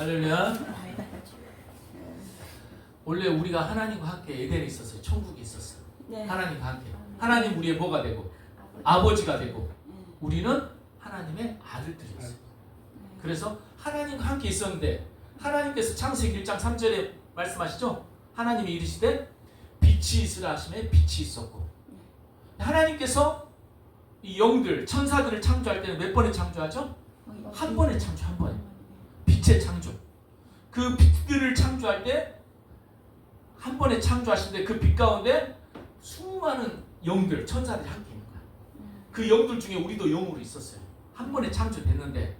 할렐루야. 원래 우리가 하나님과 함께 에덴에 있었어요. 천국에 있었어요. 네. 하나님과 함께. 하나님 우리의 뭐가 되고 아버지가 되고 우리는 하나님의 아들들이었어요. 그래서 하나님과 함께 있었는데 하나님께서 창세기 1장 3절에 말씀하시죠. 하나님이 이르시되 빛이 있으라 하시매 빛이 있었고, 하나님께서 이 영들 천사들을 창조할 때는 몇 번에 창조하죠? 한 번에 창조, 한 번에. 빛의 창조. 그 빛들을 창조할 때 한 번에 창조하시는데 그 빛 가운데 수많은 영들 천사들이 함께 있는 거야. 그 영들 중에 우리도 영으로 있었어요. 한 번에 창조됐는데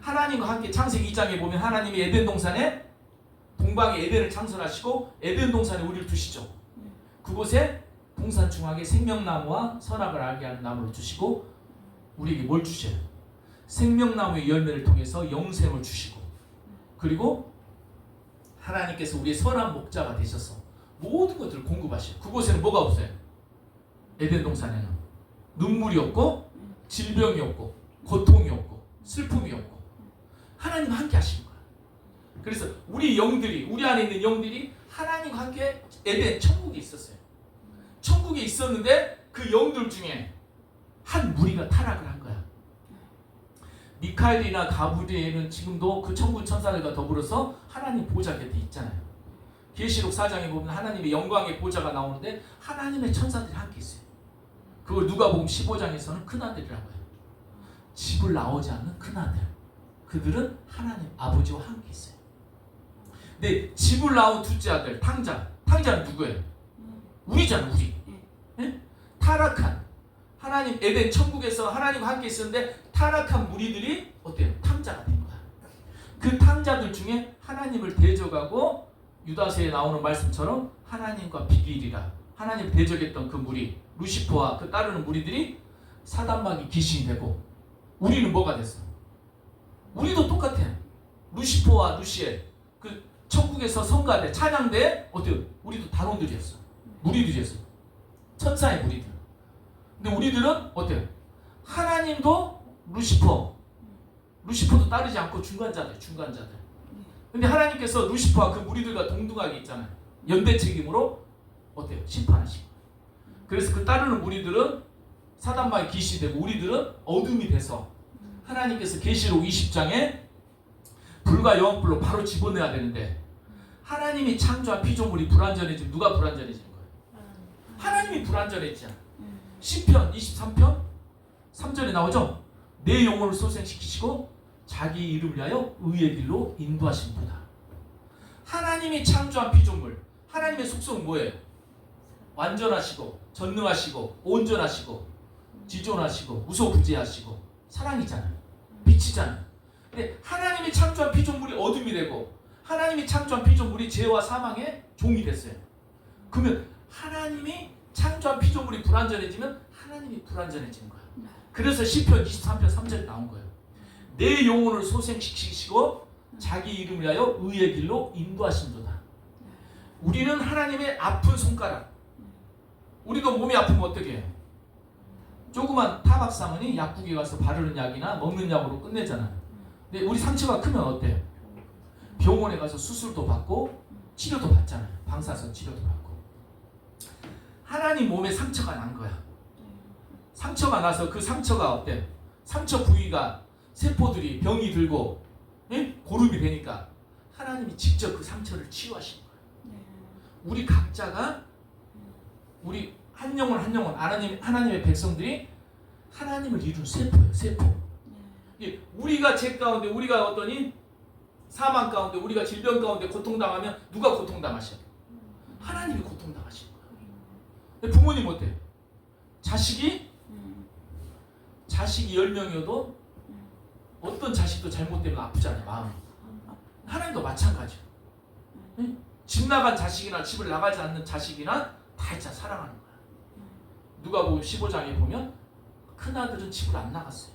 하나님과 함께 창세기 2장에 보면 하나님이 에덴 동산에 동방에 에덴을 창설하시고 에덴 동산에 우리를 두시죠. 그곳에 동산 중앙에 생명나무와 선악을 알게 하는 나무를 주시고 우리에게 뭘 주셔요? 생명나무의 열매를 통해서 영생을 주시고, 그리고 하나님께서 우리의 선한 목자가 되셔서 모든 것들을 공급하셔요. 그곳에는 뭐가 없어요? 에덴 동산에는 눈물이 없고 질병이 없고 고통이 없고 슬픔이 없고 하나님과 함께 하시는 거야. 그래서 우리 영들이, 우리 안에 있는 영들이 하나님과 함께 에덴 천국에 있었어요. 천국에 있었는데 그 영들 중에 한 무리가 타락을 한 거야. 미카엘이나 가브리엘은 지금도 그 천군 천사들과 더불어서 하나님 보좌 곁에 있잖아요. 계시록 4장에 보면 하나님의 영광의 보좌가 나오는데 하나님의 천사들이 함께 있어요. 그걸 누가복음 15장에서는 큰아들이라고 해요. 집을 나오지 않는 큰아들. 그들은 하나님 아버지와 함께 있어요. 근데 집을 나온 둘째 아들 탕자. 탕자는 누구예요? 우리잖아, 우리. 네? 타락한 하나님 에덴 천국에서 하나님과 함께 있었는데 타락한 무리들이 어때요? 탕자가 된 거야. 그 탕자들 중에 하나님을 대적하고 유다서에 나오는 말씀처럼 하나님과 비밀이라 하나님을 대적했던 그 무리 루시퍼와 그 따르는 무리들이 사단마귀 귀신이 되고, 우리는 뭐가 됐어? 우리도 똑같아. 루시퍼와 루시엘 그 천국에서 성가대 찬양대 어때요? 우리도 단원들이었어. 무리들이었어. 천사의 무리들. 근데 우리들은 어때요? 하나님도 루시퍼도 따르지 않고 중간자들. 근데 하나님께서 루시퍼와 그 무리들과 동등하게 있잖아요. 연대 책임으로 어때요? 심판하시고. 그래서 그 따르는 무리들은 사단마귀 귀신이 되고 우리들은 어둠이 돼서 하나님께서 계시록 20장에 불과 영불로 바로 집어내야 되는데 하나님이 창조한 피조물이 불완전해지면 누가 불완전해지는 거예요? 하나님이 불완전해지잖아. 시편 23편 3절에 나오죠. 내 영혼을 소생시키시고 자기 이름을 위하여 의의 길로 인도하신도다. 하나님이 창조한 피조물, 하나님의 속성은 뭐예요? 완전하시고 전능하시고 온전하시고 지존하시고 무소부재하시고 사랑이잖아요. 빛이잖아요. 근데 하나님이 창조한 피조물이 어둠이 되고 하나님이 창조한 피조물이 죄와 사망의 종이 됐어요. 그러면 하나님이 창조한 피조물이 불완전해지면 하나님이 불완전해지는 거야. 그래서 시편 23편 3절에 나온 거예요. 내 영혼을 소생시키시고 자기 이름을 위하여 의의 길로 인도하신도다. 우리는 하나님의 아픈 손가락. 우리도 몸이 아프면 어떻게 해요? 조그만 타박상은이 약국에 가서 바르는 약이나 먹는 약으로 끝내잖아요. 근데 우리 상처가 크면 어때요? 병원에 가서 수술도 받고 치료도 받잖아요. 방사선 치료도 받고. 하나님 몸에 상처가 난 거야. 상처가 나서 그 상처가 어때요? 상처 부위가 세포들이 병이 들고 고름이 되니까 하나님이 직접 그 상처를 치유하신 거예요. 우리 각자가 우리 한 영혼 한 영혼 하나님의 백성들이 하나님을 이룬 세포예요. 세포. 우리가 죄 가운데 우리가 어떠니 사망 가운데 우리가 질병 가운데 고통당하면 누가 고통당하셔? 하나님이 고통당하신 거예요. 부모님 어때요? 자식이 10명이어도 어떤 자식도 잘못되면 아프잖아요. 마음이. 하나님도 마찬가지예요. 집 나간 자식이나 집을 나가지 않는 자식이나 다 진짜 사랑하는 거야. 누가복음 15장에 보면 큰아들은 집을 안 나갔어요.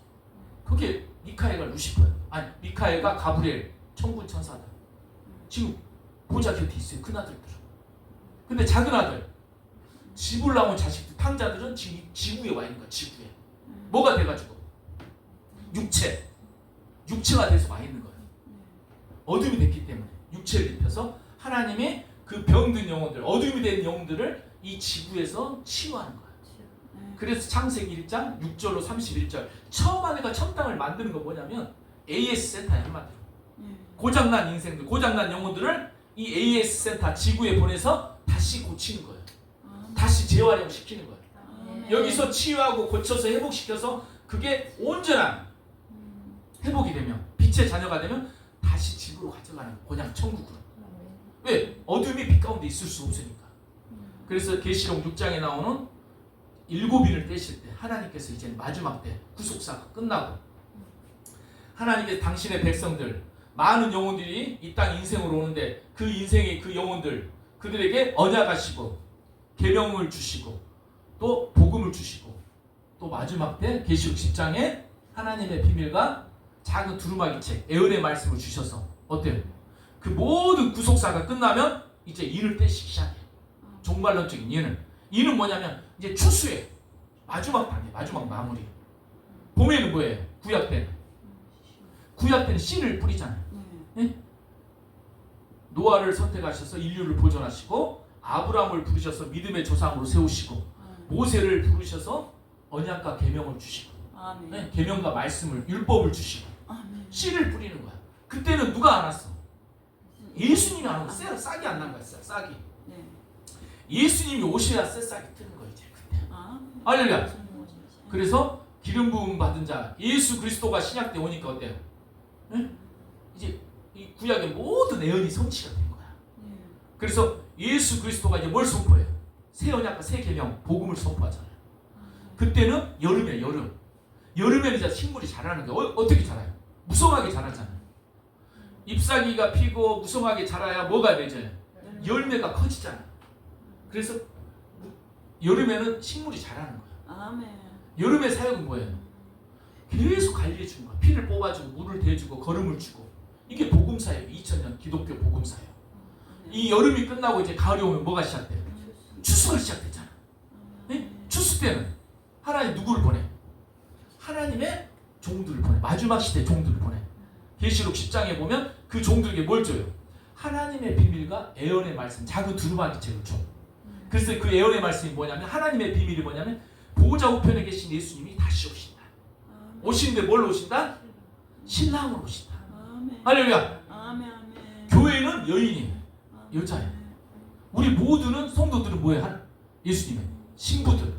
그게 미카엘과 루시퍼예요. 아니 미카엘과 가브리엘 천군 천사들. 지금 보좌 곁에 있어요. 큰아들들은. 근데 작은 아들 집을 나온 자식들 탕자들은 지금 지구에 와 있는 거야. 지구에. 뭐가 돼가지고 육체가 돼서 와 있는 거예요. 어둠이 됐기 때문에 육체를 입혀서 하나님의 그 병든 영혼들, 어둠이 된 영혼들을 이 지구에서 치유하는 거야. 그래서 창세기 1장 6절로 31절 처음 아내가 첫 땅을 만드는 거 뭐냐면 AS 센터에 한마디로 고장난 인생들, 고장난 영혼들을 이 AS 센터 지구에 보내서 다시 고치는 거예요. 다시 재활용시키는 거예요. 여기서 치유하고 고쳐서 회복시켜서 그게 온전한 회복이 되면 빛의 자녀가 되면 다시 집으로 가져가는 거예요. 그냥 천국으로. 왜? 어둠이 빛 가운데 있을 수 없으니까. 그래서 계시록 6장에 나오는 7인을 떼실 때 하나님께서 이제 마지막 때 구속사가 끝나고 하나님께서 당신의 백성들 많은 영혼들이 이 땅 인생으로 오는데 그 인생의 그 영혼들 그들에게 언약하시고 계명을 주시고 또 복음을 주시고 또 마지막 때 계시록 10장에 하나님의 비밀과 작은 두루마기 책 애언의 말씀을 주셔서 어때요? 그 모든 구속사가 끝나면 이제 인을 떼시기 시작해요. 종말론적인 인은 뭐냐면 이제 추수예요. 마지막 단계, 마지막 마무리. 봄에는 뭐예요? 구약 때는 씨를 뿌리잖아요. 네? 노아를 선택하셔서 인류를 보존하시고 아브라함을 부르셔서 믿음의 조상으로 세우시고 모세를 부르셔서 언약과 계명을 주시고 네? 계명과 말씀을 율법을 주시고 씨를 뿌리는 거야. 그때는 누가 안 왔어? 예수님이 안 오고 싹이 안 난 거야. 싹이. 예수님이 오셔야 새싹이 트는 거예요. 이제 그때. 할렐루야. 그래서 기름 부음 받은 자 예수 그리스도가 신약 때 오니까 어때요? 네? 이제 이 구약의 모든 예언이 성취가 된 거야. 그래서 예수 그리스도가 이제 뭘 선포해요? 새 언약과 새 계명, 복음을 선포하잖아요. 그때는 여름이에요. 여름에는 이제 식물이 자라는 거예요. 어떻게 자라요? 무성하게 자라잖아요. 잎사귀가 피고 무성하게 자라야 뭐가 되죠? 열매가 커지잖아요. 그래서 여름에는 식물이 자라는 거예요. 여름의 사역은 뭐예요? 계속 관리해 주는 거예요. 피를 뽑아주고 물을 대주고 거름을 주고 이게 복음사예요. 2000년 기독교 복음사예요. 이 여름이 끝나고 이제 가을이 오면 뭐가 시작돼요? 추수가 시작되잖아. 네? 추수 때는 하나님 누구를 보내? 하나님의 종들을 보내. 마지막 시대 종들을 보내. 계시록 10장에 보면 그 종들에게 뭘 줘요? 하나님의 비밀과 애언의 말씀, 작은 두루마기 책을 줘. 그래서 그 애언의 말씀이 뭐냐면 하나님의 비밀이 뭐냐면 보호자 우편에 계신 예수님이 다시 오신다. 오시는데 뭘로 오신다? 신랑으로 오신다. 할렐루야. 교회는 여인이에요. 여자예요. 우리 모두는 성도들은 뭐예요? 예수님의 신부들.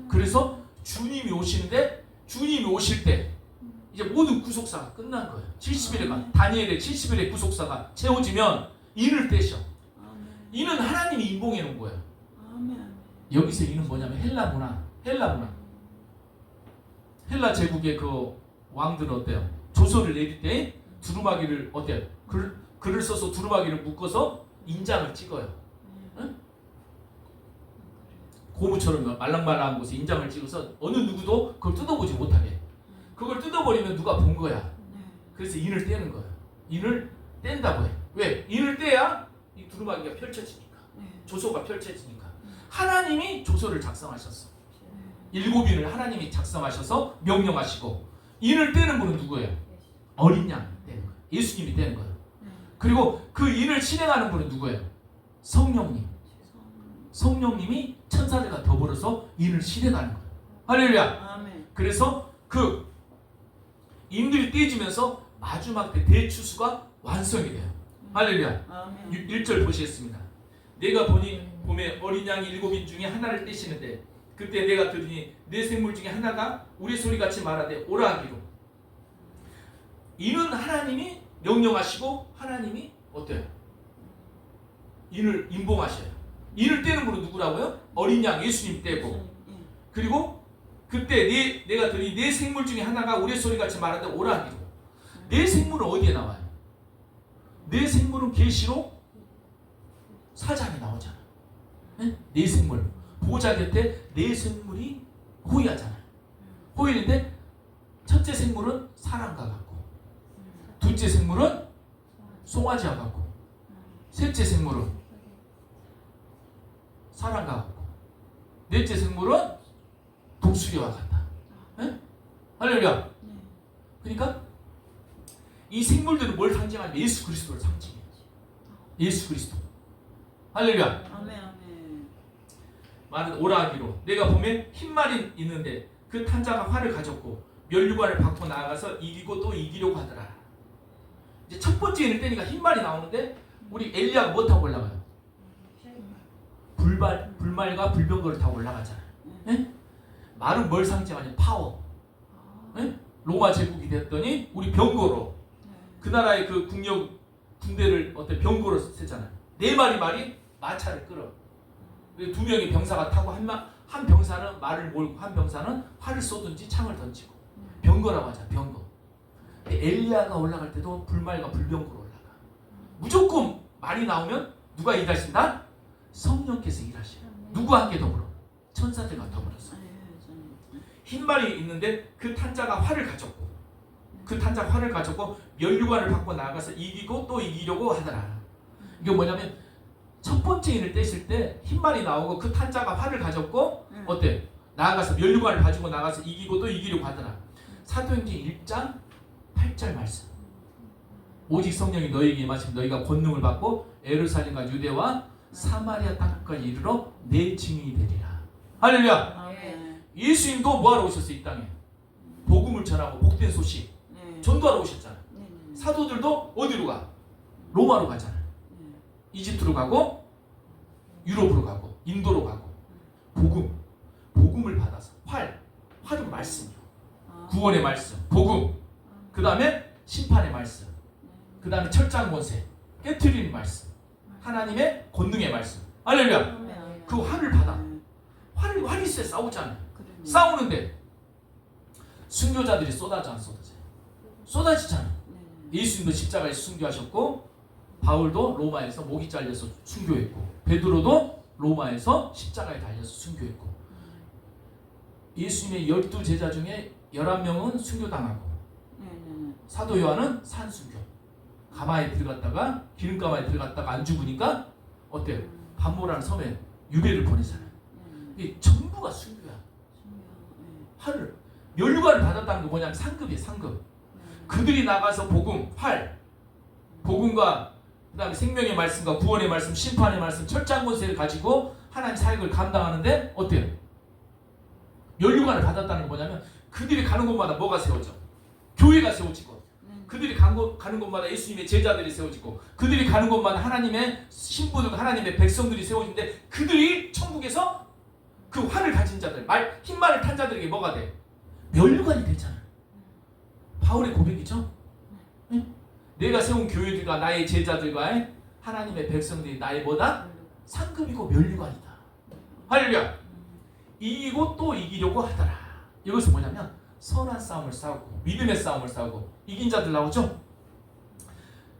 그래서 주님이 오시는데 주님이 오실 때 이제 모든 구속사가 끝난 거예요. 70일간 다니엘의 70일의 구속사가 채워지면 인을 떼셔. 인은 하나님이 인봉해 놓은 거예요. 여기서 인은 뭐냐면 헬라 문화. 헬라 제국의 그 왕들은 어때요? 조서를 내릴 때 두루마기를 어때요? 글을 써서 두루마기를 묶어서 인장을 찍어요. 응? 고무처럼 말랑말랑한 곳에 인장을 찍어서 어느 누구도 그걸 뜯어보지 못하게. 그걸 뜯어버리면 누가 본 거야. 그래서 인을 떼는 거예요. 인을 뗀다고 해. 왜? 인을 떼야 이 두루마기가 펼쳐지니까. 조서가 펼쳐지니까. 하나님이 조서를 작성하셨어. 7인을 하나님이 작성하셔서 명령하시고 인을 떼는 분은 누구예요? 어린 양 떼는 거예요. 예수님이 떼는 거예요. 그리고 그 인을 실행하는 분은 누구예요? 성령님. 성령님이 천사들과 더불어서 인을 실행하는 거예요. 할렐루야. 그래서 그 인들이 떼지면서 마지막 때 대추수가 완성이 돼요. 할렐루야. 1절 보시겠습니다. 내가 보니 봄에 어린 양이 7인 중에 하나를 떼시는데 그때 내가 들으니 내 생물 중에 하나가 우리 소리같이 말하되 오라 하기로. 이는 하나님이 명령하시고 하나님이 어때요? 인을 인봉하셔요. 인을 떼는 분은 누구라고요? 어린 양 예수님 떼고. 그리고 그때 내가 들으니 내 생물 중에 하나가 우리 소리같이 말하되 오라 하기로. 내 생물은 어디에 나와요? 내 생물은 계시록 4장에 나오잖아. 네? 내 생물. 보호자 곁에 내 생물이 호위하잖아요. 호위인데 첫째 생물은 사람과 같고 둘째 생물은 송아지와 같고 셋째 생물은 사람과 같고 넷째 생물은 독수리와 같다. 네? 할렐루야. 그러니까 이 생물들은 뭘 상징하냐면 예수 그리스도를 상징해요. 예수 그리스도. 할렐루야. 아멘 아멘. 말은 오라기로 내가 보면 흰말이 있는데 그 탄자가 활을 가졌고 면류관을 받고 나아가서 이기고 또 이기려고 하더라. 이제 첫 번째 인을 떼니까 흰말이 나오는데 우리 엘리야가 뭐 타고 올라가요? 불말과 불병거를 타고 올라가잖아요. 네? 말은 뭘 상징하냐? 파워. 네? 로마 제국이 됐더니 우리 병거로 그 나라의 그 국력 군대를 어떤 병거로 쓰잖아요. 네 마리 말이 마차를 끌어. 두 명의 병사가 타고 한 병사는 말을 몰고 한 병사는 활을 쏘든지 창을 던지고 병거라고 하잖아. 병거. 엘리야가 올라갈 때도 불말과 불병거로 올라가. 무조건 말이 나오면 누가 일하신다? 성령께서 일하셔요. 누구와 함께 더불어? 천사들과 더불어서. 흰 말이 있는데 그 탄자가 활을 가졌고 그 탄자가 활을 가졌고 면류관을 받고 나아가서 이기고 또 이기려고 하더라. 이게 뭐냐면 첫 번째 인을 떼실 때 흰 말이 나오고 그 탄자가 활을 가졌고 어때? 나아가서 면류관을 가지고 나가서 이기고 또 이기려고 하더라. 사도행전 1장 8절 말씀. 오직 성령이 너희에게 임하시면 너희가 권능을 받고 예루살렘과 유대와 사마리아 땅까지 이르러 내 증인이 되리라. 할렐루야. 아멘. 예수님도 뭐하러 오셨어요? 이 땅에 복음을 전하고 복된 소식 전도하러 오셨잖아요. 사도들도 어디로 가? 로마로 가잖아요. 이집트로 가고 유럽으로 가고 인도로 가고 복음을 받아서 활은 말씀이요. 구원의 말씀, 복음. 그 다음에 심판의 말씀. 그 다음에 철장 권세, 깨트리는 말씀. 하나님의 권능의 말씀. 할렐루야. 그 활을 받아. 활이 있어야 싸우잖아요. 싸우는데 순교자들이 쏟아져 안 쏟아져요? 쏟아지잖아요. 예수님도 십자가에서 순교하셨고 바울도 로마에서 목이 잘려서 순교했고 베드로도 로마에서 십자가에 달려서 순교했고 예수님의 12제자 중에 11명은 순교당하고 사도 요한은 산순교. 가마에 들어갔다가 기름가마에 들어갔다가 안 죽으니까 어때요? 반모라는 섬에 유배를 보내잖아요. 이게 전부가 순교야. 활을 면류관을 받았다는 게 뭐냐면 상급이에요. 상급. 그들이 나가서 복음과 그 다음에 생명의 말씀과 구원의 말씀, 심판의 말씀, 철장 권세를 가지고 하나님 사역을 감당하는데 어때요? 면류관을 받았다는 게 뭐냐면 그들이 가는 곳마다 뭐가 세워져? 교회가 세워지고 그들이 가는 곳마다 예수님의 제자들이 세워지고 그들이 가는 곳마다 하나님의 신부들과 하나님의 백성들이 세워지는데 그들이 천국에서 그 활을 가진 자들, 흰 말을 탄 자들에게 뭐가 돼? 면류관이 되잖아요. 바울의 고백이죠. 응? 내가 세운 교회들과 나의 제자들과 하나님의 백성들이 나의 뭐다? 상급이고 면류관이다. 할렐루야. 이기고 또 이기려고 하더라. 이것은 뭐냐면 선한 싸움을 싸우고 믿음의 싸움을 싸우고 이긴 자들 나오죠.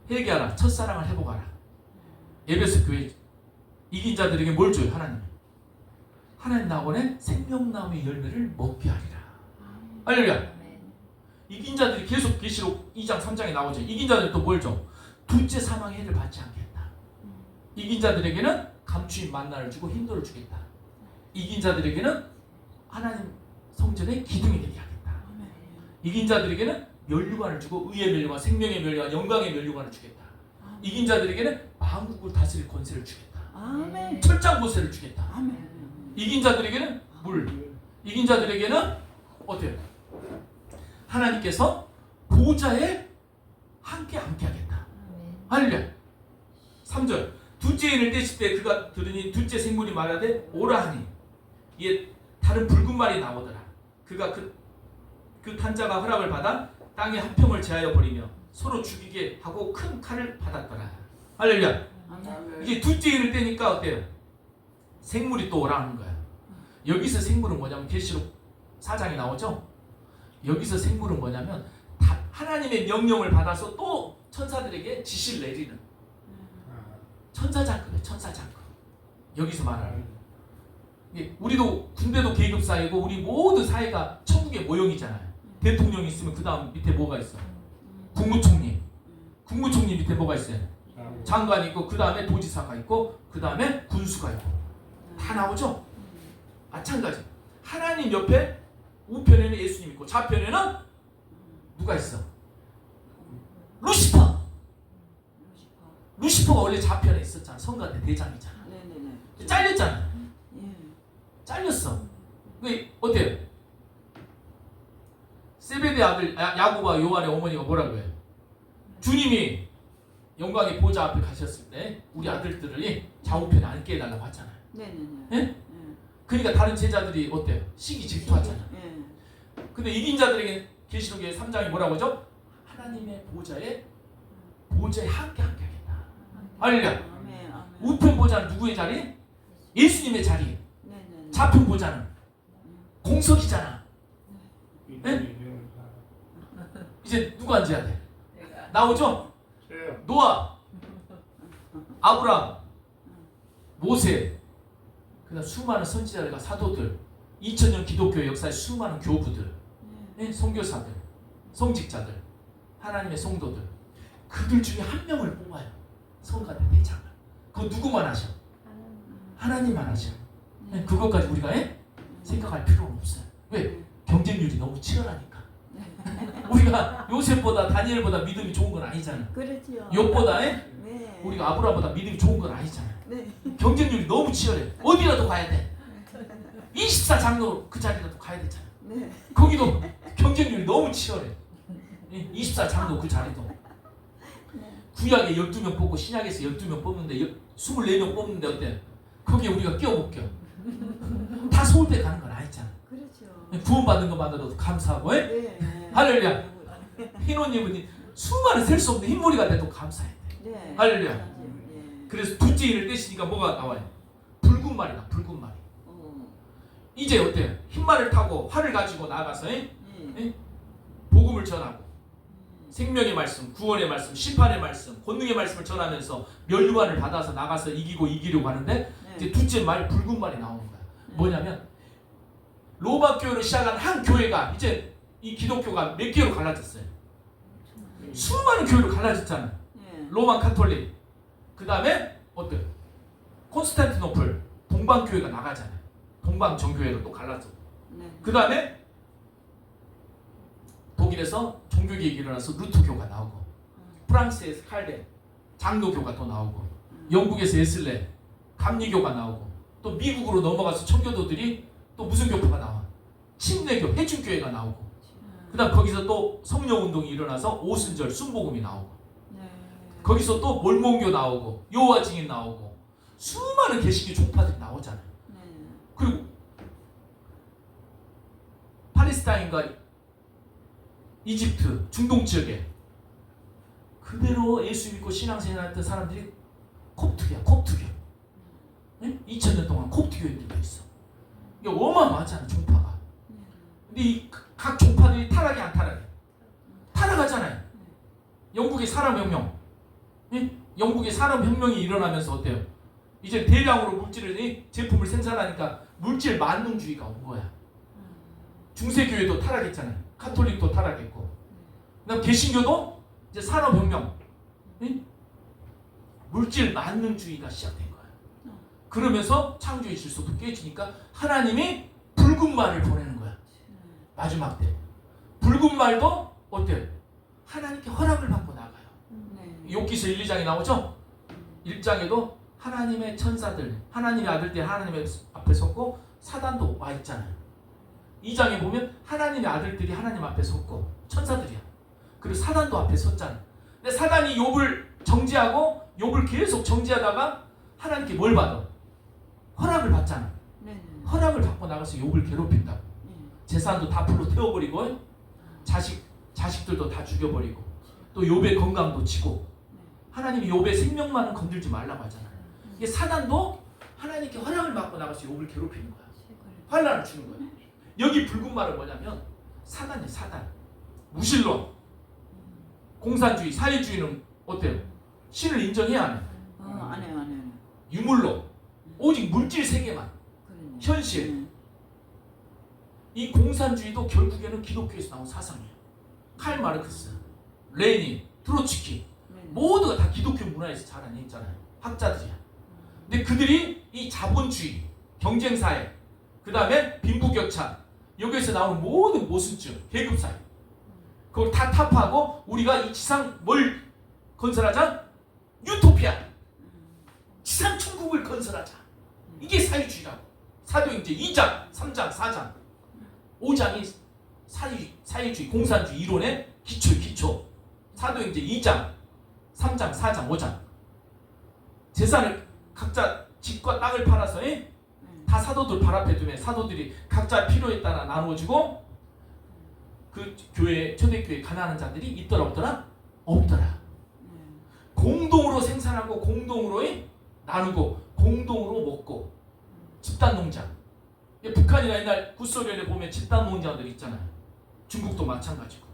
회개하라. 첫사랑을 회복하라. 에베소 교회 이긴 자들에게 뭘 줘요? 하나님 나원의 생명나무의 열매를 먹게 하리라. 할렐루야. 이긴 자들이 계속 계시록 2장 3장에 나오죠. 이긴 자들이 또 뭘 줘? 둘째 사망의 해를 받지 않겠다. 이긴 자들에게는 감추인 만나를 주고 힘도를 주겠다. 이긴 자들에게는 하나님 성전의 기둥이 되게 하겠다. 이긴 자들에게는 면류관을 주고 의의 면류관, 생명의 면류관, 영광의 면류관을 주겠다. 이긴 자들에게는 만국을 다스릴 권세를 주겠다. 아멘. 철장 권세를 주겠다. 아멘. 이긴 자들에게는 물, 이긴 자들에게는 어때요? 하나님께서 보좌에 함께 하겠다. 할렐루야. 3절 둘째 인을 떼실 때 그가 들으니 둘째 생물이 말하되 오라 하니 이에 다른 붉은 말이 나오더라. 그가 그 탄자가 허락을 받아 땅에 합평을 제하여 버리며 서로 죽이게 하고 큰 칼을 받았더라. 할렐루야. 이제 둘째 인을 떼니까 어때요? 생물이 또 오라 하는 거야. 여기서 생물은 뭐냐면 계시록 4장에 나오죠. 여기서 생물은 뭐냐면 하나님의 명령을 받아서 또 천사들에게 지시를 내리는 천사장급이에요. 천사장급. 여기서 말하는 우리도 군대도 계급 사회고 우리 모든 사회가 천국의 모형이잖아요. 대통령이 있으면 그 다음 밑에 뭐가 있어? 국무총리. 국무총리 밑에 뭐가 있어요? 장관이 있고 그 다음에 도지사가 있고 그 다음에 군수가 있고 다 나오죠? 마찬가지. 하나님 옆에 우편에는 예수님 있고 좌편에는 누가 있어? 루시퍼가 원래 좌편에 있었잖아. 성가대 대장이잖아. 네네네. 잘렸잖아. 예. 잘렸어. 그 어때요? 세베대 아들 야고보와 요한의 어머니가 뭐라고 해요? 주님이 영광의 보좌 앞에 가셨을 때 우리 아들들을 좌우편에 앉게 해달라고 하잖아요. 네네네. 예? 예. 그러니까 다른 제자들이 어때요? 시기 질투하잖아. 예. 근데 이긴 자들에게 계시록의 3장이 뭐라고 하죠? 하나님의 보좌에 함께 하겠다. 할렐루야. 아멘. 아멘. 우편 보좌는 누구의 자리? 예수님의 자리. 네네네. 좌편 보좌는 공석이잖아. 네? 이제 누가 앉아야 돼? 나오죠? 노아, 아브람, 모세, 그다음 수많은 선지자들과 사도들, 2000년 기독교 역사의 수많은 교부들, 네? 선교사들, 성직자들, 하나님의 성도들, 그들 중에 한 명을 뽑아요. 성가대 대장을. 그거 누구만 하셔? 하나님만 하셔. 네? 그것까지 우리가 생각할 필요는 없어요. 왜? 경쟁률이 너무 치열하니까. 우리가 요셉보다 다니엘보다 믿음이 좋은 건 아니잖아. 그렇죠. 욥보다 네. 우리가 아브라함보다 믿음이 좋은 건 아니잖아. 네. 경쟁률이 너무 치열해. 어디라도 가야 돼. 24장로 그 자리라도 가야 되잖아. 네. 거기도 경쟁률이 너무 치열해. 24장로 그 자리도. 구약에 12명 뽑고 신약에서 12명 뽑는데 24명 뽑는데 어때? 거기에 우리가 끼워 못 껴. 다 서울대 가는 건 아니잖아. 그렇죠. 구원받는 것만으로도 감사하고 네. 할렐루야. 흰옷 수많은 셀 수 없는 흰머리가 돼도 감사해. 네. 할렐루야. 네. 그래서 둘째 일을 떼시니까 뭐가 나와요? 붉은 말이다. 붉은 말이. 이제 어때요? 흰 말을 타고 활을 가지고 나가서 복음을 전하고 생명의 말씀, 구원의 말씀, 심판의 말씀, 권능의 말씀을 전하면서 멸류관을 받아서 나가서 이기려고 하는데 네. 이제 둘째 말 붉은 말이 나오는 거야. 뭐냐면 로마 교회로 시작한 한 교회가 이제 이 기독교가 몇 개로 갈라졌어요. 수많은 교회로 갈라졌잖아. 네. 로마 카톨릭. 그 다음에 어때? 콘스탄티노플 동방교회가 나가잖아요. 동방정교회로 또 갈라져. 네. 그 다음에 독일에서 종교개혁이 일어나서 루터교가 나오고, 프랑스에서 칼덴 장로교가 또 나오고, 영국에서 에슬레 감리교가 나오고, 또 미국으로 넘어가서 청교도들이 또 무슨 교파가 나와? 침례교 해충교회가 나오고, 그 다음 거기서 또 성령운동이 일어나서 오순절 순복음이 나오고, 네. 거기서 또 몰몬교 나오고 여호와 증인 나오고 수많은 개신교 종파들이 나오잖아요. 네. 그리고 팔레스타인과 이집트 중동 지역에 그대로 예수 믿고 신앙생활했던 사람들이 콥트교야. 콥트교. 네? 2000년 동안 콥트교인들도 있어. 이게 어마어마하잖아 종파가. 근데 이 각 종파들이 타락이 안 타락해? 타락하잖아요. 영국의 산업혁명. 예? 영국의 산업혁명이 일어나면서 어때요? 이제 대량으로 제품을 생산하니까 물질 만능주의가 온 거야. 중세교회도 타락했잖아요. 카톨릭도 타락했고. 그다음 개신교도 이제 산업혁명. 예? 물질 만능주의가 시작된 거야. 그러면서 창조의 질서도 깨지니까 하나님이 붉은 말을 보내는 거야. 마지막 때. 붉은 말도 어때요? 하나님께 허락을 받고 나가요. 욥기서 1, 2장에 나오죠? 1장에도 하나님의 천사들, 하나님의 아들들 하나님의 앞에 섰고 사단도 와 있잖아요. 2장에 보면 하나님의 아들들이 하나님 앞에 섰고 천사들이야. 그리고 사단도 앞에 섰잖아요. 근데 사단이 욥을 정죄하고 욥을 계속 정죄하다가 하나님께 뭘 받아? 허락을 받잖아. 허락을 받고 나가서 욥을 괴롭힌다고. 재산도 다 불로 태워버리고 자식들도 다 죽여버리고 또 욥의 건강도 치고 하나님이 욥의 생명만은 건들지 말라고 하잖아요. 이게 사단도 하나님께 허락을 받고 나가서 욥을 괴롭히는 거야. 환난을 주는 거야. 여기 붉은 말은 뭐냐면 사단이에요. 사단. 무신론, 공산주의, 사회주의는 어때요? 신을 인정해야 안 해요? 안 해요, 안 해요. 유물론, 오직 물질 세계만, 현실. 이 공산주의도 결국에는 기독교에서 나온 사상이에요. 칼 마르크스, 레닌, 트로츠키 모두가 다 기독교 문화에서 자라냈잖아요. 학자들이야. 근데 그들이 이 자본주의, 경쟁사회, 그 다음에 빈부격차, 여기에서 나오는 모든 모순증, 계급사회 그걸 다 타파하고 우리가 이 지상 뭘 건설하자? 유토피아. 지상 천국을 건설하자. 이게 사회주의라고. 사도행전 2장, 3장, 4장, 5장이 사회주의, 공산주의 이론의 기초. 사도행전 2장, 3장, 4장, 5장. 재산을 각자 집과 땅을 팔아서 다 사도들 발 앞에 두면 사도들이 각자 필요에 따라 나누어지고 그 교회, 초대교회 가난한 자들이 있더라 없더라? 없더라. 공동으로 생산하고 공동으로 나누고 공동으로 먹고 집단 농장. 북한이나 옛날 구소련에 보면 집단 농장들 있잖아요. 중국도 마찬가지고.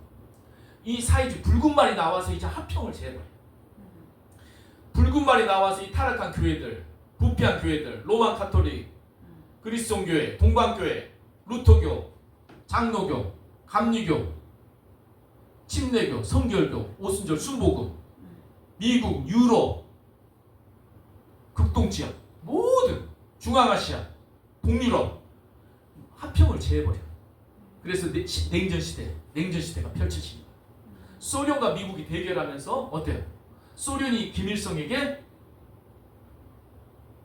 이 사회주의 붉은 말이 나와서 이제 합평을 제해버려요. 붉은 말이 나와서 이 타락한 교회들, 부패한 교회들, 로만 카톨릭, 그리스도인 교회, 동방교회, 루터교, 장로교, 감리교, 침례교, 성결교, 오순절, 순복음, 미국, 유럽, 극동지역, 모든 중앙아시아, 동유럽 합평을 제해버려요. 그래서 냉전시대가 펼쳐집니다. 소련과 미국이 대결하면서 어때요? 소련이 김일성에게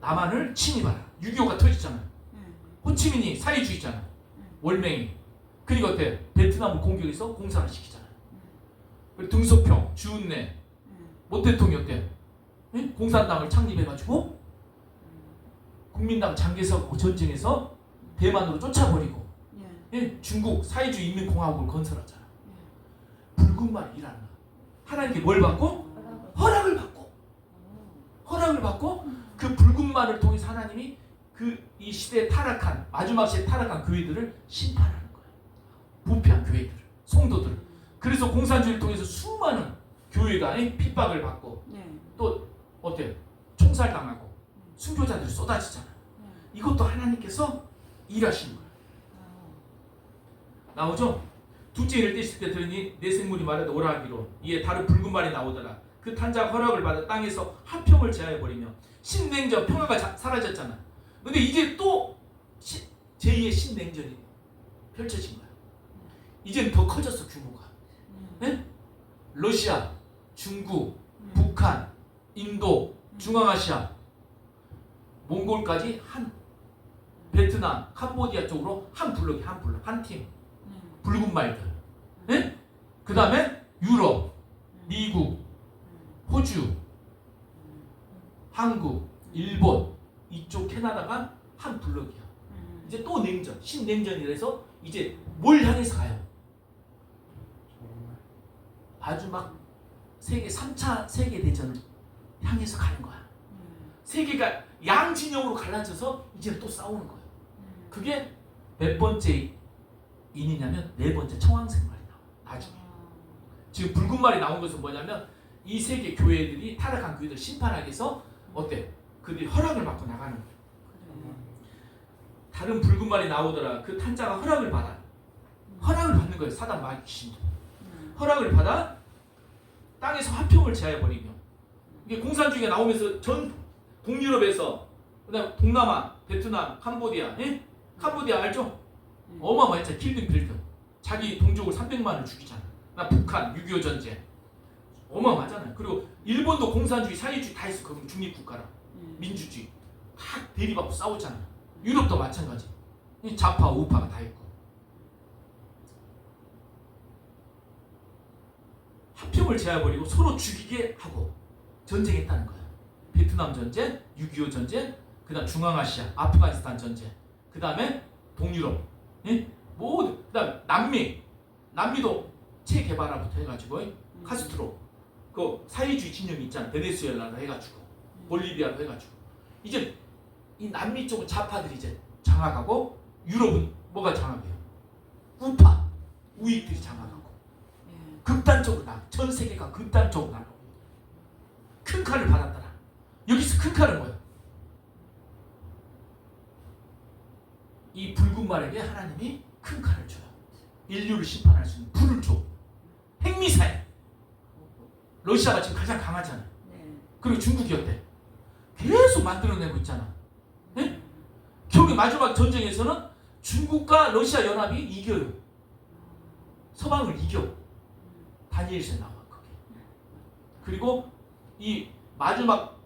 남한을 침입하라. 6.25가 터지잖아요. 호치민이 사회주의잖아. 월맹이. 그러니까 어때? 베트남을 공격해서 공산화 시키잖아요. 그리고 등소평, 주은래, 모 대통령 때 공산당을 창립해가지고 국민당 장개석 전쟁에서 대만으로 쫓아버리고 중국 사회주의 인민공화국을 건설하잖아. 붉은 말이 일하는 거야. 하나님께 뭘 받고? 허락을 받고 그 붉은 말을 통해서 하나님이 이 시대에 타락한 마지막 시대에 타락한 교회들을 심판하는 거야. 부패한 교회들, 성도들. 그래서 공산주의를 통해서 수많은 교회가 핍박을 받고 또 어때요? 총살당하고 순교자들이 쏟아지잖아. 이것도 하나님께서 일하시는 거야. 나오죠? 둘째 일을 떼실 때 들으니 내 생물이 말하되 오라 하기로 이에 다른 붉은 말이 나오더라. 그 탄자가 허락을 받아 땅에서 합평을 제하여버리며 신냉전 평화가 사라졌잖아. 근데 이제 또 제2의 신냉전이 펼쳐진 거야. 이제는 더 커졌어 규모가. 네? 러시아, 중국, 북한, 인도, 중앙아시아, 몽골까지 베트남, 캄보디아 쪽으로 한 블록이 한 팀. 붉은 말들. 네? 그 다음에 유럽, 미국, 호주, 한국, 일본, 이쪽 캐나다가 한 블록이야. 이제 또 냉전, 신냉전이라서 이제 뭘 향해서 가요? 아주 막 세계 3차 세계대전을 향해서 가는 거야. 세계가 양진영으로 갈라져서 이제 또 싸우는 거예요. 그게 몇 번째 인이냐면 네 번째 청황색 말이 나와. 나중에. 지금 붉은 말이 나온 것은 뭐냐면 이 세계 교회들이 타락한 교회들 심판하기 위해서 어때? 그들이 허락을 받고 나가는 거예요. 다른 붉은 말이 나오더라. 그 탄자가 허락을 받는 거예요. 사단 마귀 귀신도. 허락을 받아 땅에서 화평을 제하여버리며 이게 공산주의가 나오면서 전 동유럽에서 그다음 동남아, 베트남, 캄보디아, 캄보디아 알죠? 어마어마했잖아. 킬링필드. 자기 동족을 300만을 죽이잖아. 나 북한 6.25 전쟁 어마어마하잖아요. 그리고 일본도 공산주의, 사회주의 다 했어. 그럼 중립국가라. 민주주의 다 대립하고 싸웠잖아. 유럽도 마찬가지. 좌파, 우파가 다 있고. 합평을 제해버리고 서로 죽이게 하고 전쟁했다는 거야. 베트남 전쟁, 6.25 전쟁, 그 다음 중앙아시아, 아프가니스탄 전쟁, 그 다음에 동유럽, 모두, 그 다음 남미도 체게바라부터 해가지고 카스트로 그 사회주의 진영이 있잖아. 베네수엘라로 해가지고 볼리비아로 해가지고 이제 이 남미 쪽은 좌파들이 이제 장악하고 유럽은 뭐가 장악해요? 우파, 우익들이 장악하고 극단적으로 전 세계가 극단적으로 나가고 큰 칼을 받았더라. 여기서 큰 칼은 뭐야? 이 붉은 말에게 하나님이 큰 칼을 줘요. 인류를 심판할 수 있는 불을 줘. 핵미사일. 러시아가 지금 가장 강하잖아. 그리고 중국이 어때? 계속 만들어내고 있잖아. 네? 결국 마지막 전쟁에서는 중국과 러시아 연합이 이겨요. 서방을 이겨. 다니엘서에 나와 그게. 그리고 이 마지막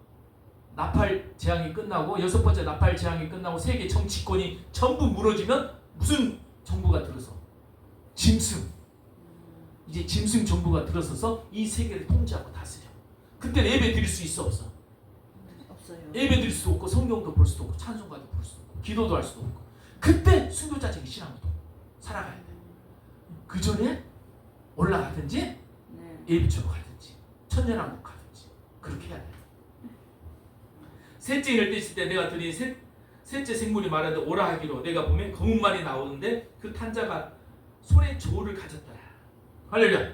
나팔 재앙이 끝나고 6번째 나팔 재앙이 끝나고 세계 정치권이 전부 무너지면 무슨 정부가 들어서? 짐승. 이제 짐승 정부가 들어서서 이 세계를 통제하고 다스려. 그때는 예배 드릴 수 있어 없어? 없어요. 예배 드릴 수도 없고 성경도 볼 수도 없고 찬송가도 볼 수도 없고 기도도 할 수도 없고 그때 순교자적인 신앙으로 살아가야 돼. 그 전에 올라가든지 네. 예비처로 가든지 천년왕국 가든지 그렇게 해야 돼. 셋째 인을 떼실 때 내가 들으니 셋째 생물이 말하되 오라 하기로 내가 보면 검은 말이 나오는데 그 탄자가 손에 조를 가졌더라. 할렐루야.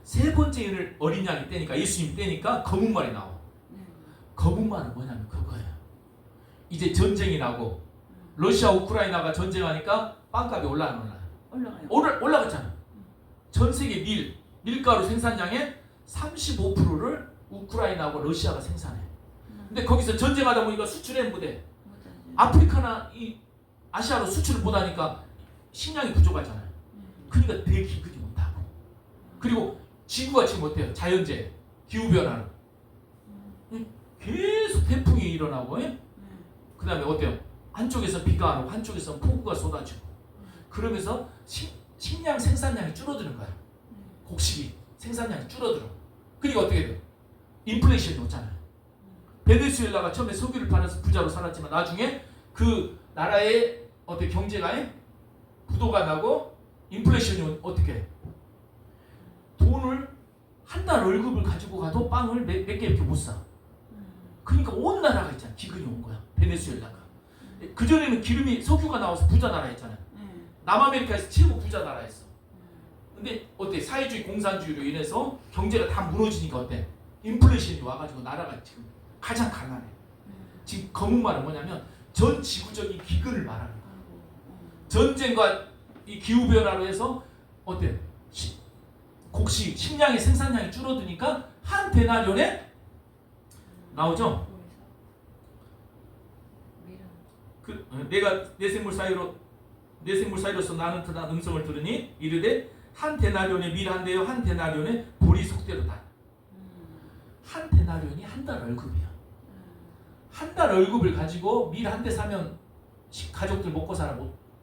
세 번째 인을 어린 양이 떼니까 예수님이 떼니까 검은 말이 나와. 네. 검은 말은 뭐냐면 그거예요. 이제 전쟁이 나고 러시아 우크라이나가 전쟁하니까 빵값이 올라가잖아요. 올라갔잖아. 전 세계 밀가루 생산량의 35%를 우크라이나하고 러시아가 생산해. 근데 거기서 전쟁하다 보니까 수출해 못해. 아프리카나 이 아시아로 수출을 못하니까 식량이 부족하잖아요. 그러니까 대기근이 못하고. 그리고 지구가 지금 어때요? 자연재해, 기후변화로 계속 태풍이 일어나고 그 다음에 어때요? 한쪽에서 비가 안 오고 한쪽에서 폭우가 쏟아지고 그러면서 식량 생산량이 줄어드는 거야. 곡식이 생산량이 줄어들어. 그러니까 어떻게 돼요? 인플레이션이 오잖아요. 베네수엘라가 처음에 석유를 팔아서 부자로 살았지만 나중에 그 나라의 어떻게 경제가 부도가 나고 인플레이션이 어떻게 해? 돈을 한 달 월급을 가지고 가도 빵을 몇 개 이렇게 못 사. 그러니까 온 나라가 있잖아. 기근이 온 거야. 베네수엘라가. 그전에는 석유가 나와서 부자 나라였잖아요. 남아메리카에서 최고 부자 나라였어. 근데 어때? 사회주의 공산주의로 인해서 경제가 다 무너지니까 어때? 인플레이션이 와가지고 나라가 지금 가장 가난해. 지금 검은 말은 뭐냐면 전 지구적인 기근을 말하는 거야. 전쟁과 이 기후변화로 해서 어때? 곡식, 식량의 생산량이 줄어드니까 한 데나리온에 나오죠? 내가 내 생물 사이로서 나는 듯한 음성을 들으니 이르되 한 데나리온에 밀 한 대요 한 데나리온에 보리 속대로다. 한 데나리온이 한 달 월급이야. 한 달 월급을 가지고 밀 한 대 사면 가족들 먹고 살아?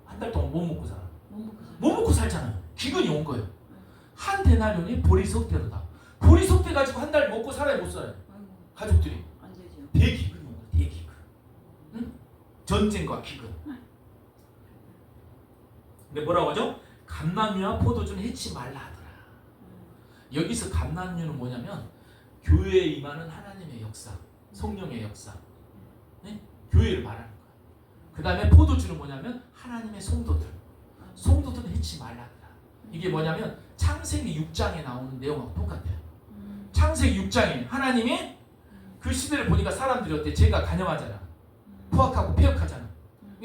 한 달 동안 못 먹고 살아? 못 먹고 살잖아요. 기근이 온 거예요. 한 데나리온이 보리 속대로다. 보리 속대 가지고 한 달 먹고 살아야 못 살아요. 가족들이. 안 되죠. 대기근이 온 거야. 대기근. 응? 전쟁과 기근. 근데 뭐라고 하죠? 감람류와 포도주는 해치 말라 하더라. 여기서 감람류는 뭐냐면 교회에 임하는 하나님의 역사, 성령의 역사, 네? 교회를 말하는 거야. 그 다음에 포도주는 뭐냐면 하나님의 성도들은 해치 말라 하더라. 이게 뭐냐면 창세기 6장에 나오는 내용하고 똑같아요. 창세기 6장에 하나님이 그 시대를 보니까 사람들이 어때? 죄가 간영하잖아. 포악하고 폐역하잖아.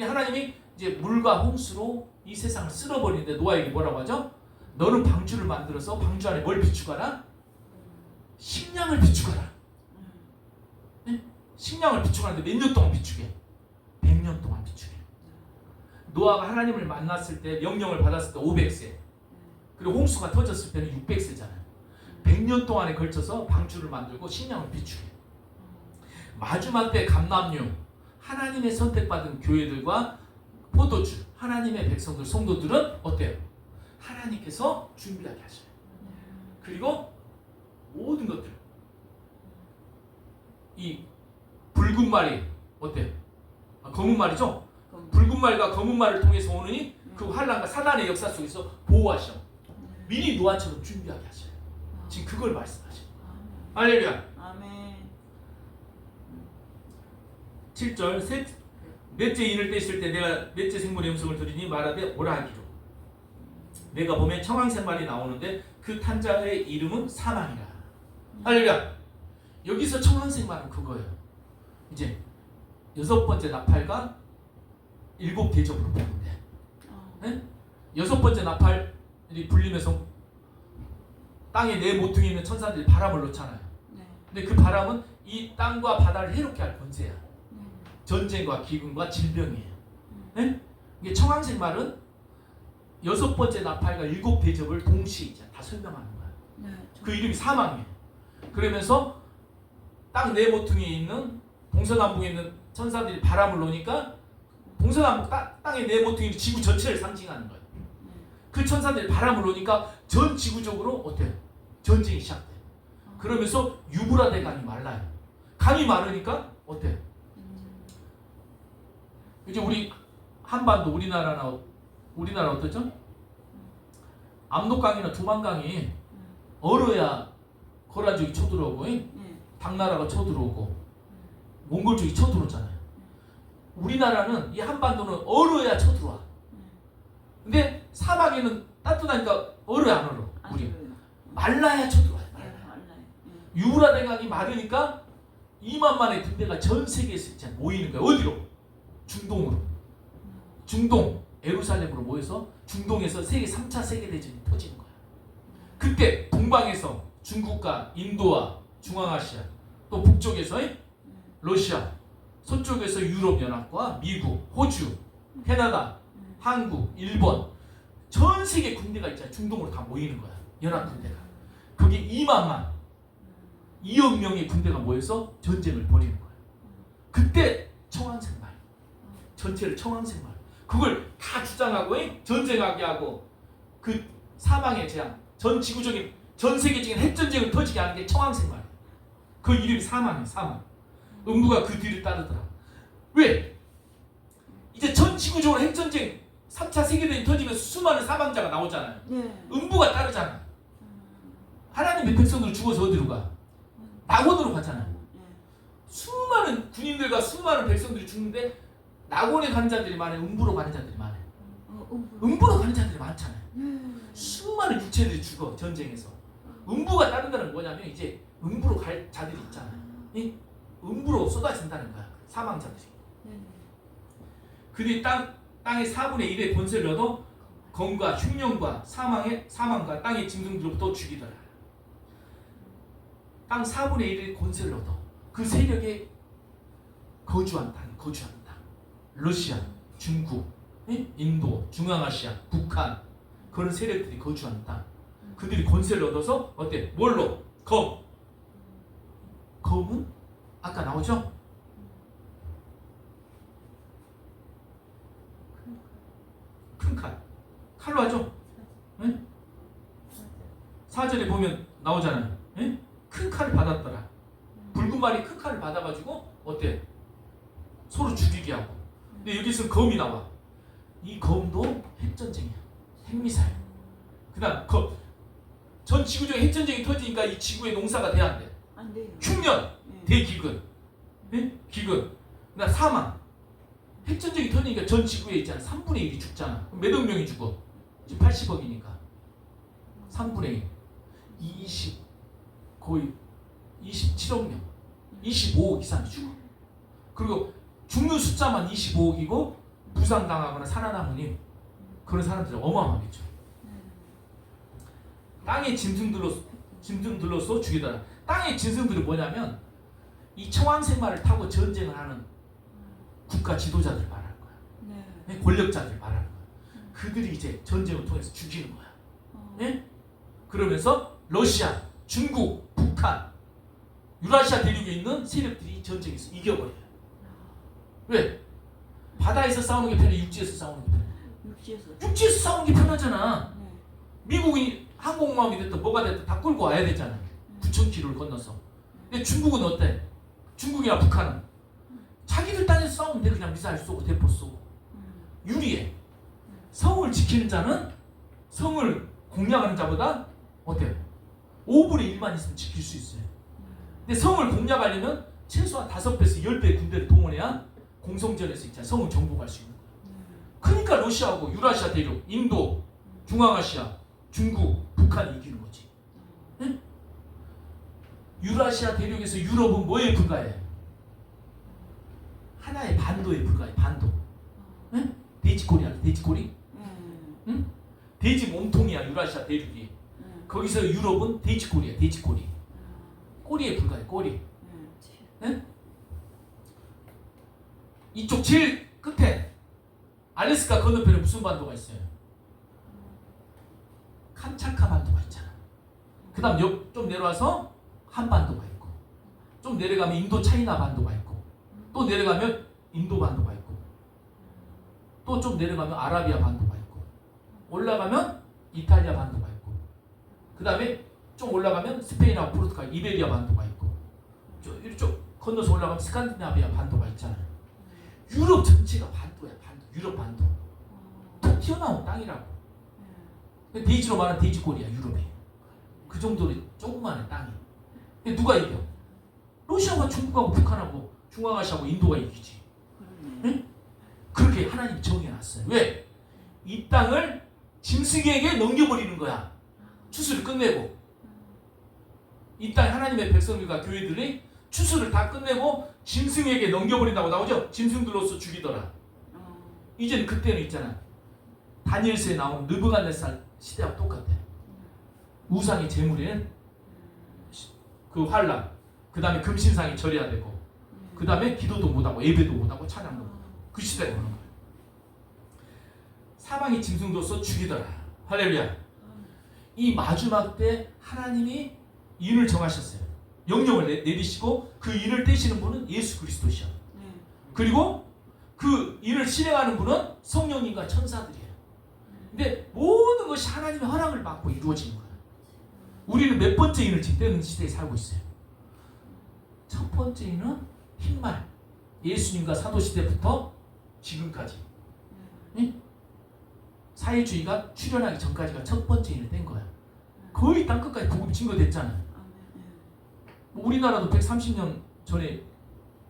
하나님이 이제 물과 홍수로 이 세상을 쓸어버리는데 노아에게 뭐라고 하죠? 너는 방주를 만들어서 방주 안에 뭘 비추거라? 식량을 비추거라. 네? 식량을 비추가는데 몇 년 동안 비추게? 100년 동안 비추게. 노아가 하나님을 만났을 때 명령을 받았을 때 500세. 그리고 홍수가 터졌을 때는 600세잖아요. 100년 동안에 걸쳐서 방주를 만들고 식량을 비추게. 마지막 때 감람류, 하나님의 선택받은 교회들과 포도주, 하나님의 백성들, 성도들은 어때요? 하나님께서 준비하게 하셔요. 그리고 모든 것들, 이 붉은 말이 어때요? 검은 말이죠? 붉은 말과 검은 말을 통해서 오느니 그 환란과 사단의 역사 속에서 보호하셔. 미리 노아처럼 준비하게 하셔요. 지금 그걸 말씀하셔요. 할렐루야. 아멘. 7절 넷째 인을 떼실 때 내가 넷째 생물의 음성을 들으니 말하되 오라 하기로 내가 보면 청황생말이 나오는데 그 탄자의 이름은 사망이라. 할렐루야. 여기서 청황생말은 그거예요. 이제 6번째 나팔과 7대접으로 보는데 네? 6번째 나팔이 불리면서 땅에 네 모퉁이에 있는 천사들이 바람을 놓잖아요. 근데 그 바람은 이 땅과 바다를 해롭게 할 권세야. 전쟁과 기근과 질병이에요. 네? 이게 청황색 말은 6번째 나팔과 7대접을 동시에 다 설명하는 거야. 그 이름이 사망이에요. 그러면서 땅 네 모퉁이에 있는 동서남북에 있는 천사들이 바람을 놓으니까 동서남북 땅의 네 모퉁이는 지구 전체를 상징하는 거예요. 그 천사들이 바람을 놓으니까 전 지구적으로 어때요? 전쟁이 시작돼요. 그러면서 유브라데 강이 말라요. 강이 마르니까 어때요? 이제 우리 한반도 우리나라 어떠죠? 압록강이나 두만강이 얼어야 거란족이 쳐들어오고 당나라가 쳐들어오고 몽골족이 쳐들어오잖아요. 우리나라는 이 한반도는 얼어야 쳐들어와. 근데 사막에는 따뜻하니까 얼어야 안 얼어? 우리 말라야 쳐들어와요. 유브라데 강이 마르니까 2만만의 군대가 전 세계에서 이제 모이는 거예요. 어디로? 중동으로. 중동 예루살렘으로 모여서 중동에서 세계 3차 세계대전이 터지는 거예요. 그때 동방에서 중국과 인도와 중앙아시아, 또 북쪽에서 러시아, 서쪽에서 유럽연합과 미국, 호주, 캐나다, 한국, 일본, 전 세계 군대가 있잖아요. 중동으로 다 모이는 거야. 연합군대가. 그게 2억 명의 군대가 모여서 전쟁을 벌이는 거예요. 그때 청왕생말, 전체를 청왕생말, 그걸 다 주장하고 전쟁하게 하고 그 사방의 재앙, 전 지구적인 전 세계적인 핵전쟁을 터지게 하는 게 청왕생말. 그 이름이 사망이에요. 사망. 음부가 그 뒤를 따르더라. 왜? 이제 전 지구적으로 핵전쟁 3차 세계대전이 터지면서 수많은 사망자가 나오잖아요. 음부가 따르잖아요. 하나님의 백성들 죽어서 어디로 가? 낙원으로 가잖아요. 수많은 군인들과 수많은 백성들이 죽는데 낙원에 가는 자들이 많아요? 음부로 가는 자들이 많아요? 음부로 가는 자들이 많잖아요. 수많은 육체들이 죽어 전쟁에서. 음부가 따른다는 건 뭐냐면 이제 음부로 갈 자들이 있잖아요. 이 음부로 쏟아진다는 거야. 사망자들이. 그들이 땅의 4분의 1의 권세를 얻어 검과 흉년과 사망과 땅의 짐승들로부터 죽이더라. 땅 4분의 1의 권세를 얻어 그 세력에 거주한 땅. 러시아, 중국, 인도, 중앙아시아, 북한, 그런 세력들이 거주한 땅. 그들이 권세를 얻어서 어때? 뭘로? 검은 아까 나오죠? 큰 칼. 칼로 하죠? 네? 4절에 보면 나오잖아요. 네? 큰 칼을 받았더라. 붉은 말이 큰 칼을 받아가지고 어때? 서로 죽이게 하고. 근데 여기서 검이 나와. 이 검도 핵전쟁이야. 핵미사일. 그 다음 전 지구적인 핵전쟁이 터지니까 이 지구의 농사가 돼야 안 돼. 안 돼요. 흉년, 대기근, 네? 기근, 그다음 사망. 핵전쟁이 터지니까 전 지구에 있잖아. 3분의 1이 죽잖아. 그럼 몇억 명이 죽어? 지금 80억이니까 3분의 1, 거의 27억 명, 25억 이상이 죽어. 그리고 죽는 숫자만 25억이고 부상당하거나 살아남으니 그런 사람들이 어마어마하겠죠. 땅의 짐승들로서 죽이더라. 땅의 짐승들이 뭐냐면 이 청왕생마를 타고 전쟁을 하는 국가 지도자들 말하는 거야. 권력자들 말하는 거야. 그들이 이제 전쟁을 통해서 죽이는 거야. 네? 그러면서 러시아, 중국, 북한, 유라시아 대륙에 있는 세력들이 전쟁에서 이겨버려요. 왜? 바다에서 싸우는 게 편해? 육지에서 싸우는 게 편해? 육지에서 싸우는 게 편하잖아. 미국이 항공모함이 됐든 뭐가 됐든 다 끌고 와야 되잖아. 9,000km를 건너서. 근데 중국은 어때? 중국이나 북한은 자기들 땅에서 싸우면 돼. 그냥 미사일 쏘고 대포 쏘고. 유리해. 성을 지키는 자는 성을 공략하는 자보다 어때요? 5분의 1만 있으면 지킬 수 있어요. 근데 성을 공략하려면 최소한 5배에서 10배의 군대를 동원해야 공성전에서 있잖아. 성을 정복할 수 있는 거야. 그러니까 러시아하고 유라시아 대륙, 인도, 중앙아시아, 중국, 북한이 이기는 거지. 네? 유라시아 대륙에서 유럽은 뭐에 불과해? 하나의 반도에 불과해. 반도. 네? 돼지꼬리 알아? 돼지꼬리? 응? 돼지 몸통이야 유라시아 대륙이. 거기서 유럽은 돼지꼬리야. 돼지꼬리. 꼬리에 불과해. 꼬리. 네? 이쪽 제일 끝에 알래스카 건너편에 무슨 반도가 있어요? 캄차카 반도가 있잖아. 그 다음 좀 내려와서 한반도가 있고 좀 내려가면 인도 차이나 반도가 있고, 또 내려가면 인도 반도가 있고, 또 좀 내려가면 아라비아 반도가 있고, 올라가면 이탈리아 반도가 있고, 그 다음에 좀 올라가면 스페인하고 포르투갈, 이베리아 반도가 있고, 이쪽 건너서 올라가면 스칸디나비아 반도가 있잖아요. 유럽 전체가 반도야, 반도. 유럽 반도. 툭 튀어나온 땅이라고. 대지로 말하는 돼지꼬리야, 유럽에. 그 정도로 조그마한 땅이. 근데 누가 이겨? 러시아와 중국하고 북한하고 중앙아시아하고 인도가 이기지. 응? 그렇게 하나님이 정해놨어요. 왜? 이 땅을 짐승에게 넘겨버리는 거야. 추수를 끝내고. 이 땅 하나님의 백성들과 교회들이 추수를 다 끝내고 짐승에게 넘겨버린다고 나오죠? 짐승들로서 죽이더라. 이제는 그때는 있잖아. 다니엘서에 나오는 느부갓네살 시대하고 똑같아. 우상의 제물에는 그 환란, 그 다음에 금신상이 절해야 되고, 그 다음에 기도도 못하고 예배도 못하고 찬양도 못하고, 그 시대가 오는 거야. 사방의 짐승도서 죽이더라. 할렐루야. 이 마지막 때 하나님이 인을 정하셨어요. 영령을 내리시고 그 인을 떼시는 분은 예수 그리스도시야. 그리고 그 인을 실행하는 분은 성령님과 천사들이에요. 근데 모든 것이 하나님의 허락을 받고 이루어지는 거야. 우리는 몇 번째 인을 지금 떼는 시대에 살고 있어요. 첫 번째 인은 흰말. 예수님과 사도시대부터 지금까지. 응? 사회주의가 출현하기 전까지가 첫 번째 인을 뗀 거야. 거의 땅끝까지 복음이 증거됐잖아요. 우리나라도 130년 전에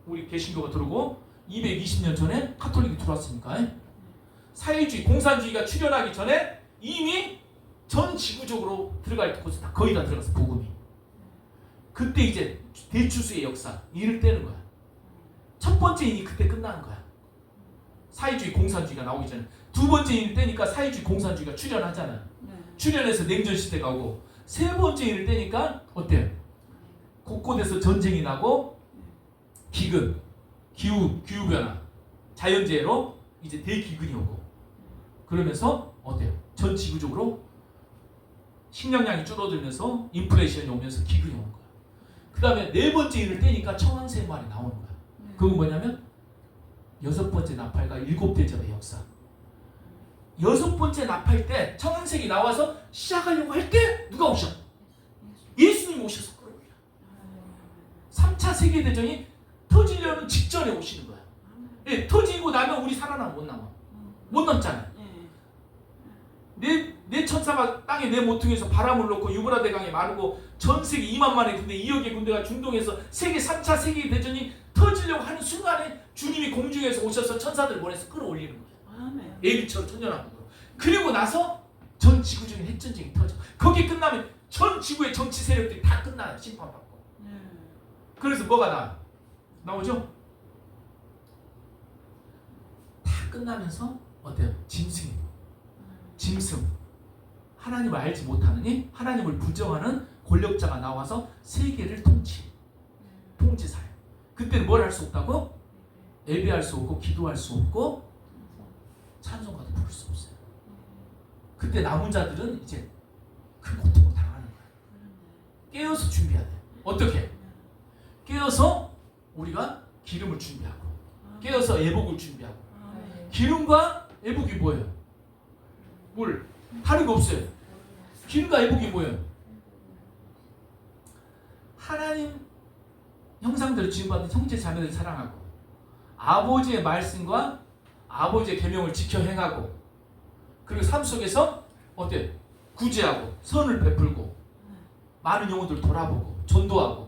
우리 개신교가 들어오고 220년 전에 카톨릭이 들어왔으니까. 사회주의, 공산주의가 출현하기 전에 이미 전 지구적으로 들어갈 곳에 다 거의 다 들어갔어, 복음이. 그때 이제 대추수의 역사, 일을 떼는 거야. 첫 번째 인이 그때 끝나는 거야. 사회주의, 공산주의가 나오기 전에. 두 번째 인을 떼니까 사회주의, 공산주의가 출현하잖아요. 출현해서 냉전시대가 오고, 세 번째 인을 떼니까 어때요? 곳곳에서 전쟁이 나고, 기근, 기후변화, 자연재해로 이제 대기근이 오고, 그러면서 어때요? 전 지구적으로 식량량이 줄어들면서 인플레이션이 오면서 기근이 오는 거야. 그 다음에 네 번째 인을 떼니까 청황생활이 나오는 거야. 그건 뭐냐면 여섯 번째 나팔과 일곱 대접의 역사. 여섯 번째 나팔 때 청황색이 나와서 시작하려고 할 때 누가 오셔? 예수님 오셔서 끌어올려. 3차 세계대전이 터지려는 직전에 오시는 거야. 예, 터지고 나면 우리 살아남아 못 남아. 못 남잖아. 내 천사가 땅에 내 모퉁이에서 바람을 놓고 유브라데 강에 마르고 전 세계 2만만의 군대 2억의 군대가 중동에서 세계 3차 세계대전이 터지려고 하는 순간에 주님이 공중에서 오셔서 천사들을 보내서 끌어올리는 거예요. 에비처럼 천년왕국으로. 그리고 나서 전 지구적인 핵전쟁이 터져. 거기 끝나면 전 지구의 정치 세력들이 다 끝나요. 심판받고. 그래서 뭐가 나오죠? 다 끝나면서 어때요? 짐승. 하나님을 알지 못하느니 하나님을 부정하는 권력자가 나와서 세계를 통치사요. 그때는 뭘 할 수 없다고? 예배할 수 없고 기도할 수 없고 찬송가도 부를 수 없어요. 그때 남은 자들은 이제 큰 고통을 당하는 거예요. 깨어서 준비해야 돼요. 어떻게? 깨어서 우리가 기름을 준비하고, 깨어서 애복을 준비하고. 기름과 애복이 뭐예요? 물. 다른 거 없어요. 기름과 애복이 뭐예요? 하나님 형상대로 지음받은 형제 자매들 사랑하고, 아버지의 말씀과 아버지의 계명을 지켜 행하고, 그리고 삶 속에서 어때? 구제하고 선을 베풀고 많은 영혼들 돌아보고 전도하고.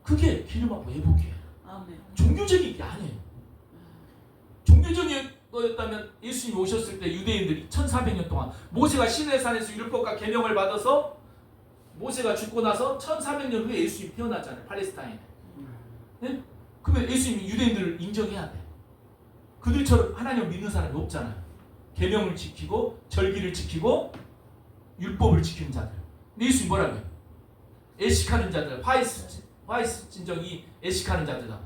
그게 기름하고 애복이에요. 종교적인 게 아니에요. 종교적인 거였다면 예수님이 오셨을 때 유대인들이 1400년 동안 모세가 시내산에서 율법과 계명을 받아서 모세가 죽고 나서 1400년 후에 예수님이 태어났잖아요. 팔레스타인에. 네? 그러면 예수님이 유대인들을 인정해야 돼. 그들처럼 하나님을 믿는 사람이 없잖아요. 계명을 지키고 절기를 지키고 율법을 지키는 자들. 근데 예수님이 뭐라고 해요? 애식하는 자들, 화이스 진정이 애식하는 자들다.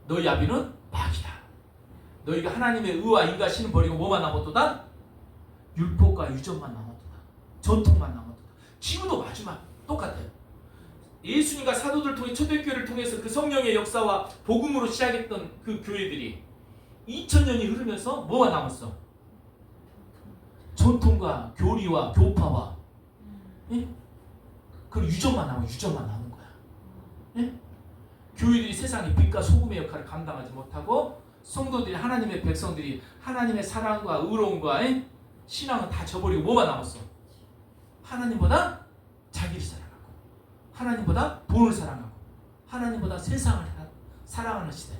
너희 아비는 마귀다. 너희가 하나님의 의와 인과 신을 버리고 뭐만 남았도다? 율법과 유전만 남았도다. 전통만 남았도다. 지금도 마지막 똑같아요. 예수님과 사도들 통해 초대교회를 통해서 그 성령의 역사와 복음으로 시작했던 그 교회들이 2000년이 흐르면서 뭐가 남았어? 전통과 교리와 교파와 예? 그 유전만 남은 거야. 예? 교회들이 세상의 빛과 소금의 역할을 감당하지 못하고 성도들이 하나님의 백성들이 하나님의 사랑과 의로움과 예? 신앙은 다 저버리고 뭐가 남았어? 하나님보다 자기를 사랑하고 하나님보다 돈을 사랑하고 하나님보다 세상을 사랑하는 시대.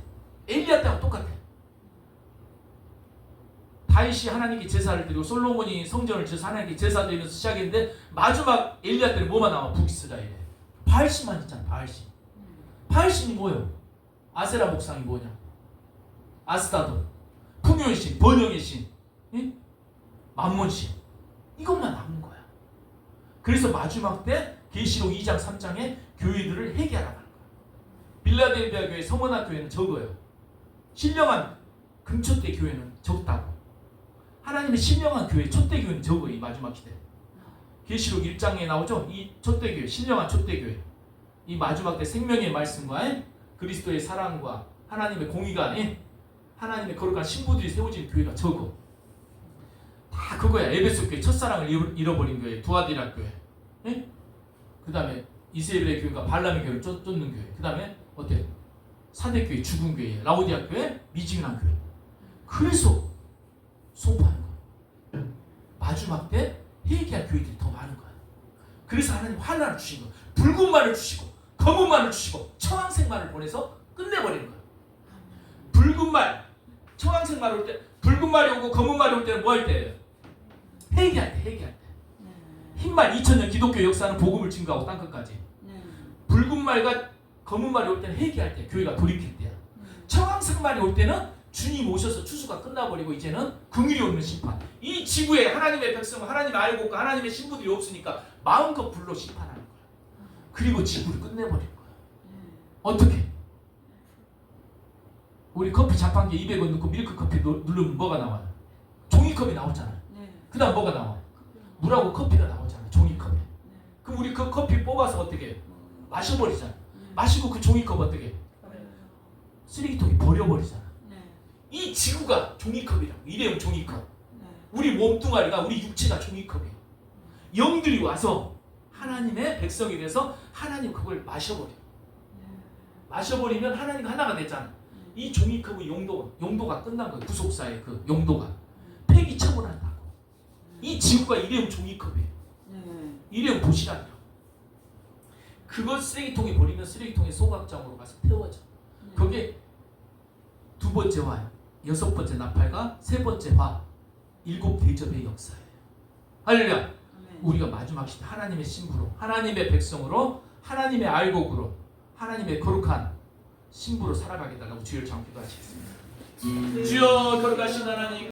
엘리야 때하고 똑같아. 다윗이 하나님께 제사를 드리고 솔로몬이 성전을 지어서 하나님께 제사 드리면서 시작했는데 마지막 엘리야 때는 뭐만 남아? 북이스라엘에 바알신만 있잖아. 바알신. 바알신이 뭐예요? 아세라 목상이 뭐냐? 아스타돈, 풍요의 신, 번영의 신, 예? 만몬신. 이것만 남은 거야. 그래서 마지막 때 계시록 2장 3장에 교회들을 회개하라고 하는 거야. 빌라델비아 교회, 서머나 교회는 적어요. 신령한 금초대 교회는 적다고. 하나님의 신령한 교회, 촛대 교회는 적어요. 이 마지막 시대. 계시록 1장에 나오죠. 이 촛대 교회, 신령한 촛대 교회. 이 마지막 때 생명의 말씀과 그리스도의 사랑과 하나님의 공의가 하나님의 거룩한 신부들이 세워진 교회가 적어. 다 그거야. 에베소 교회 첫사랑을 잃어버린 교회, 두아디라 교회. 그 다음에 이세벨의 교회가 발람의 교회를 쫓는 교회. 그 다음에 어때? 사대 교회, 죽은 교회, 라오디아 교회, 미지근한 교회. 그래서 소부하는 거야. 마지막 때 회개할 교회들이 더 많은 거야. 그래서 하나님 환란을 주신 거야. 붉은 말을 주시고 검은 말을 주시고 청황색 말을 보내서 끝내버리는 거야. 붉은 말, 청황색 말 올 때, 붉은 말이 오고 검은 말이 올 때는 뭐 할 때예요? 회개할 때. 흰말 2000년 기독교 역사는 복음을 증거하고 땅끝까지. 붉은 말과 검은 말이 올 때는 회개할 때, 교회가 돌이킬 때야. 청황색 말이 올 때는 주님 오셔서 추수가 끝나버리고 이제는 긍휼이 없는 심판. 이 지구에 하나님의 백성, 하나님의 알고 하나님의 신부들이 없으니까 마음껏 불로 심판하는 거야. 그리고 지구를 끝내버리는 거야. 어떻게? 우리 커피 자판기에 200원 넣고 밀크 커피 누르면 뭐가 나와요? 종이컵이 나오잖아. 그 다음 뭐가 나와? 물하고 커피가 나오잖아. 종이컵에. 그럼 우리 그 커피 뽑아서 어떻게 해? 마셔버리잖아. 마시고 그 종이컵 어떻게 해? 쓰레기통에 버려버리잖아. 이 지구가 종이컵이라고. 일회용 종이컵. 우리 몸뚱아리가, 우리 육체가 종이컵이에요. 영들이 와서 하나님의 백성이 돼서 하나님 그걸 마셔버려. 마셔버리면 하나님 하나가 됐잖아. 이 종이컵의 용도가 끝난 거예요. 구속사의 그 용도가. 폐기 처분한다고. 이 지구가 일회용 종이컵이에요. 일회용 도시락이에요. 그걸 쓰레기통에 버리면 쓰레기통의 소각장으로 가서 태워져. 그게 두 번째 화, 여섯 번째 나팔과 세 번째 화, 일곱 대접의 역사예요. 할렐루야. 우리가 마지막 시대 하나님의 신부로, 하나님의 백성으로, 하나님의 알곡으로, 하나님의 거룩한 신부로 살아가게 달라고 주의를 잡기도 하시겠습니다. 주여 거룩하신 하나님.